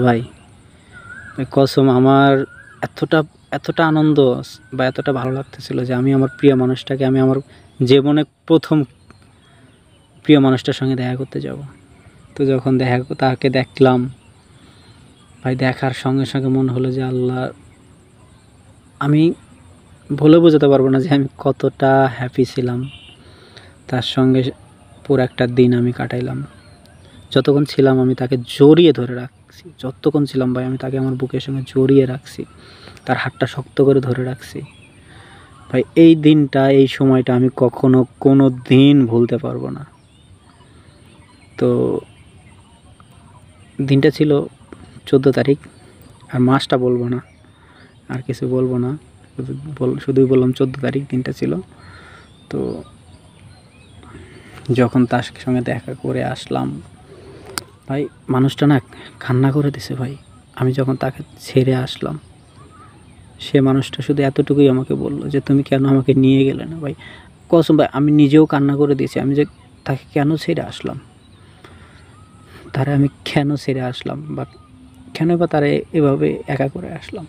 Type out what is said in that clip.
ভাই কসম আমার এতটা এতটা আনন্দ বা এতটা ভালো লাগতেছিল যে আমি আমার প্রিয় মানুষটাকে আমি আমার জীবনে প্রথম প্রিয় মানুষটার সঙ্গে দেখা করতে যাব। তো যখন তাকে দেখলাম ভাই, দেখার সঙ্গে সঙ্গে মনে হলো যে আল্লাহ, আমি বলে বোঝাতে পারবো না যে আমি কতটা হ্যাপি ছিলাম। তার সঙ্গে পুরো একটা দিন আমি কাটাইলাম। যতক্ষণ ছিলাম আমি তাকে জড়িয়ে ধরে রাখছি, যতক্ষণ ছিলাম ভাই আমি তাকে আমার বুকের সঙ্গে জড়িয়ে রাখছি, তার হাতটা শক্ত করে ধরে রাখছি ভাই। এই দিনটা, এই সময়টা আমি কখনো কোনো দিন ভুলতে পারবো না। তো দিনটা ছিল 14 তারিখ, আর মাসটা বলবো না, আর কিছু বলবো না, শুধুই বললাম 14 তারিখ দিনটা ছিল। তো যখন তার সঙ্গে দেখা করে আসলাম ভাই, মানুষটা না কান্না করে দিছে ভাই। আমি যখন তাকে ছেড়ে আসলাম, সে মানুষটা শুধু এতটুকুই আমাকে বলল যে তুমি কেন আমাকে নিয়ে গেলে না। ভাই কসম ভাই, আমি নিজেও কান্না করে দিয়েছি। আমি যে তাকে কেন ছেড়ে আসলাম, তারে আমি কেন ছেড়ে আসলাম, বা কেন বা তারে এভাবে একা করে আসলাম।